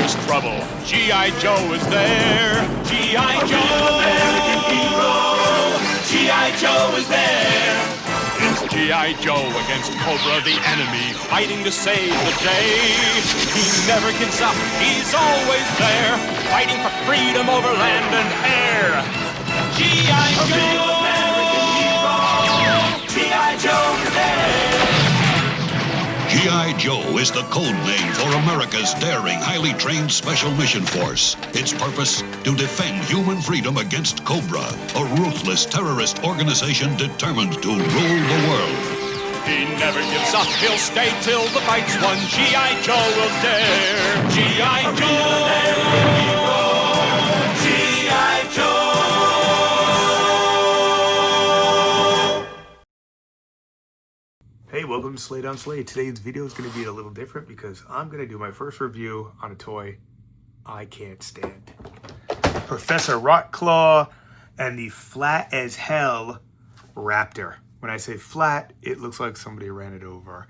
there's trouble, G.I. Joe is there. G.I. Joe, American hero. G.I. Joe is there. It's G.I. Joe against Cobra the enemy, fighting to save the day. He never gives up, he's always there, fighting for freedom over land and air. G.I. Joe, American hero. G.I. Joe is there. G.I. Joe is the code name for America's daring, highly trained Special Mission Force. Its purpose, to defend human freedom against Cobra, a ruthless terrorist organization determined to rule the world. He never gives up, he'll stay till the fight's won. G.I. Joe will dare. G.I. Joe, G.I. Joe. Hey, welcome to Slade on Slade. Today's video is going to be a little different because I'm going to do my first review on a toy I can't stand. Professor Rottclaw and the flat as hell Raptor. When I say flat, it looks like somebody ran it over.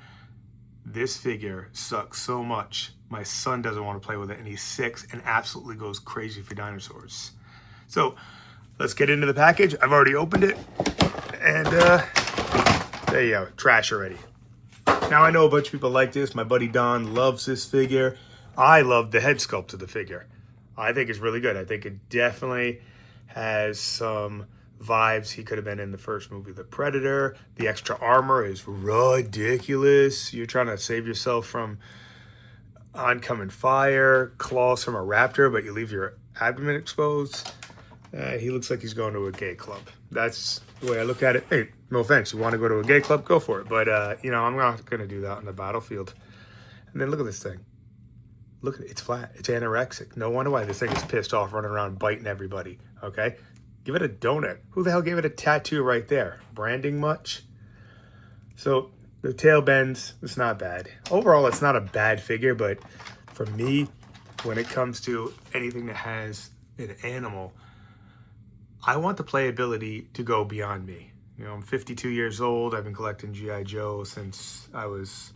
This figure sucks so much. My son doesn't want to play with it, and he's 6 and absolutely goes crazy for dinosaurs. So let's get into the package. I've already opened it, and there you go, trash already. Now I know a bunch of people like this. My buddy Don loves this figure. I love the head sculpt of the figure. I think it's really good. I think it definitely has some vibes. He could have been in the first movie, The Predator. The extra armor is ridiculous. You're trying to save yourself from oncoming fire, claws from a raptor, but you leave your abdomen exposed. He looks like he's going to a gay club. That's the way I look at it. Hey, no offense. You want to go to a gay club? Go for it. But, you know, I'm not going to do that on the battlefield. And then look at this thing. Look at it. It's flat. It's anorexic. No wonder why this thing is pissed off running around biting everybody. Okay? Give it a donut. Who the hell gave it a tattoo right there? Branding much? So the tail bends. It's not bad. Overall, it's not a bad figure. But for me, when it comes to anything that has an animal, I want the playability to go beyond me. You know, I'm 52 years old. I've been collecting G.I. Joe since I was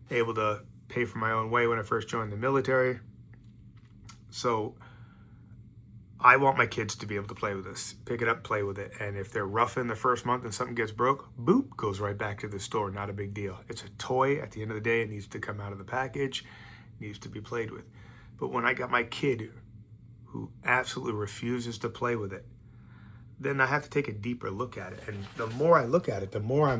able to pay for my own way when I first joined the military. So I want my kids to be able to play with this, pick it up, play with it. And if they're rough in the first month and something gets broke, boop, goes right back to the store. Not a big deal. It's a toy. At the end of the day, it needs to come out of the package, needs to be played with. But when I got my kid who absolutely refuses to play with it, then I have to take a deeper look at it. And the more I look at it, the more I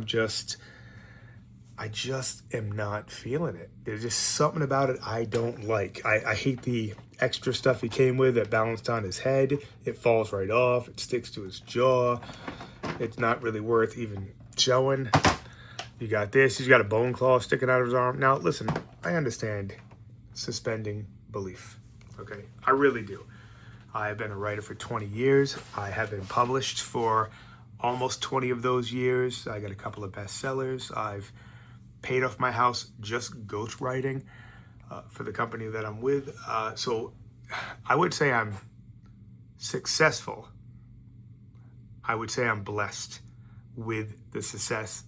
just am not feeling it. There's just something about it I don't like. I hate the extra stuff he came with that balanced on his head. It falls right off. It sticks to his jaw. It's not really worth even showing. You got this. He's got a bone claw sticking out of his arm. Now, listen, I understand suspending belief. Okay? I really do. I have been a writer for 20 years. I have been published for almost 20 of those years. I got a couple of bestsellers. I've paid off my house just ghostwriting for the company that I'm with. So I would say I'm successful. I would say I'm blessed with the success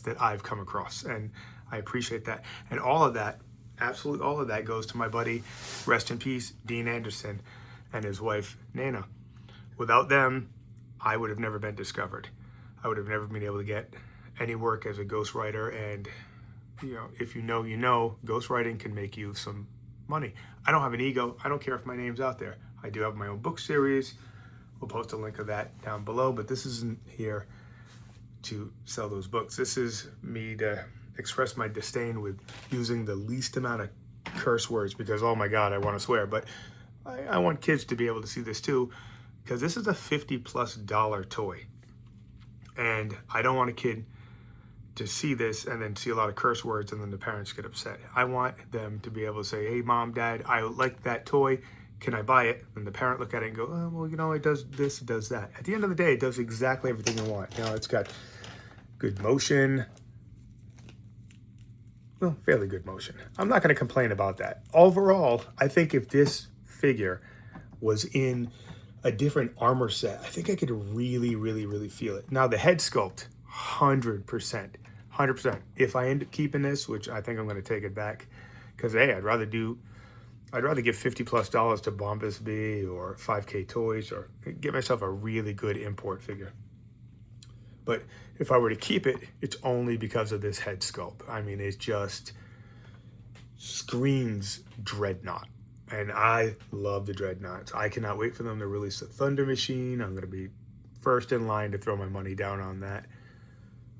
that I've come across. And I appreciate that. And all of that, absolutely all of that goes to my buddy, rest in peace, Dean Anderson, and his wife, Nana. Without them, I would have never been discovered. I would have never been able to get any work as a ghostwriter. And, you know, if you know, ghostwriting can make you some money. I don't have an ego. I don't care if my name's out there. I do have my own book series. We'll post a link of that down below, but this isn't here to sell those books. This is me to express my disdain with using the least amount of curse words because, oh my God, I want to swear. But I want kids to be able to see this too, because this is a $50+ toy. And I don't want a kid to see this and then see a lot of curse words and then the parents get upset. I want them to be able to say, hey, Mom, Dad, I like that toy. Can I buy it? And the parent look at it and go, oh, well, you know, it does this, it does that. At the end of the day, it does exactly everything you want. You know, it's got good motion. Well, fairly good motion. I'm not going to complain about that. Overall, I think if this figure was in a different armor set, I think I could really, really, really feel it. Now, the head sculpt, 100%. 100%. If I end up keeping this, which I think I'm going to take it back, because, hey, I'd rather do I'd rather give $50+ to Bombas Bee or 5K Toys or get myself a really good import figure. But if I were to keep it, it's only because of this head sculpt. I mean, it just screams Dreadnought. And I love the Dreadnoughts. I cannot wait for them to release the Thunder Machine. I'm going to be first in line to throw my money down on that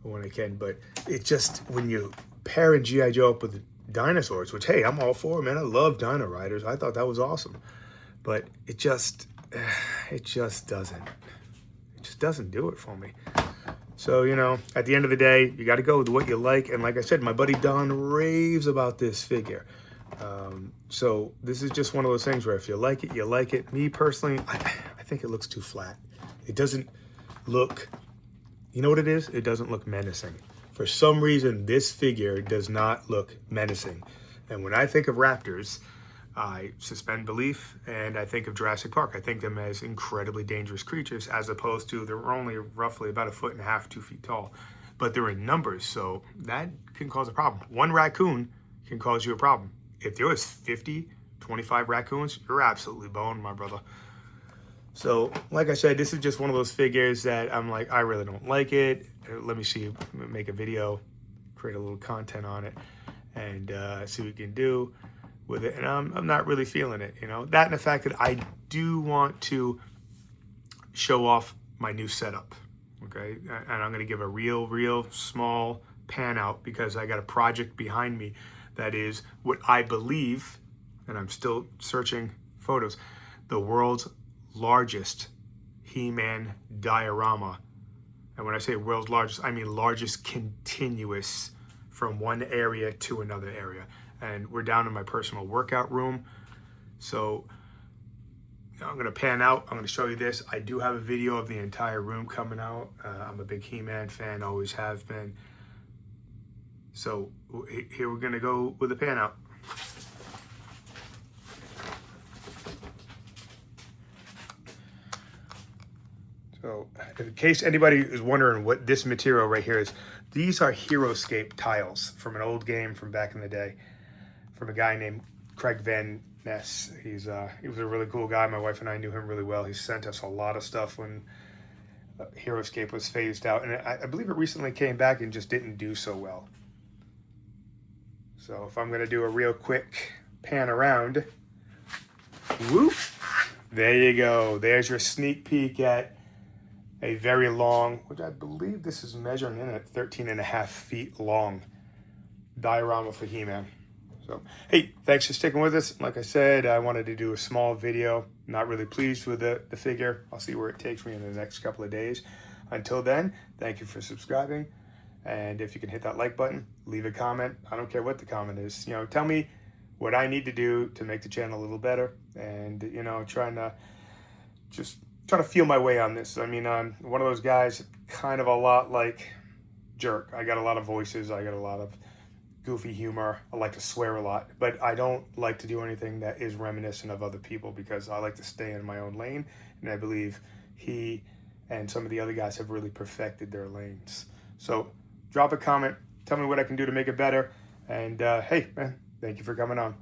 when I can. But it just, when you pair a G.I. Joe up with dinosaurs, which, hey, I'm all for, man. I love Dino Riders. I thought that was awesome. But it just doesn't do it for me. So, you know, at the end of the day, you got to go with what you like. And like I said, my buddy Don raves about this figure. So this is just one of those things where if you like it, you like it. Me personally, I think it looks too flat. It doesn't look, you know what it is? It doesn't look menacing. For some reason, this figure does not look menacing. And when I think of raptors, I suspend belief, and I think of Jurassic Park. I think them as incredibly dangerous creatures, as opposed to they're only roughly about 1.5 feet, 2 feet tall. But they're in numbers, so that can cause a problem. One raccoon can cause you a problem. If there was 50, 25 raccoons, you're absolutely boned, my brother. So, like I said, this is just one of those figures that I'm like, I really don't like it. Let me see, make a video, create a little content on it, and see what we can do with it. And I'm not really feeling it, you know. That and the fact that I do want to show off my new setup, okay? And I'm going to give a real small pan out because I got a project behind me that is what I believe, and I'm still searching photos, the world's largest He-Man diorama. And when I say world's largest, I mean largest continuous from one area to another area. And we're down in my personal workout room. So I'm gonna pan out, I'm gonna show you this. I do have a video of the entire room coming out. I'm a big He-Man fan, always have been. So here we're gonna go with the pan out. So in case anybody is wondering what this material right here is, these are HeroScape tiles from an old game from back in the day, from a guy named Craig Van Ness. He was a really cool guy. My wife and I knew him really well. He sent us a lot of stuff when HeroScape was phased out. And I believe it recently came back and just didn't do so well. So if I'm going to do a real quick pan around, whoop, there you go. There's your sneak peek at a very long, which I believe this is measuring in at 13.5 feet long diorama for He-Man. So, hey, thanks for sticking with us. Like I said, I wanted to do a small video. Not really pleased with the figure. I'll see where it takes me in the next couple of days. Until then, thank you for subscribing. And if you can hit that like button, leave a comment. I don't care what the comment is. You know, tell me what I need to do to make the channel a little better. And, you know, trying to feel my way on this. I mean, I'm one of those guys, kind of a lot like Jerk. I got a lot of voices. I got a lot of goofy humor. I like to swear a lot. But I don't like to do anything that is reminiscent of other people because I like to stay in my own lane. And I believe he and some of the other guys have really perfected their lanes. So drop a comment. Tell me what I can do to make it better. And hey, man, thank you for coming on.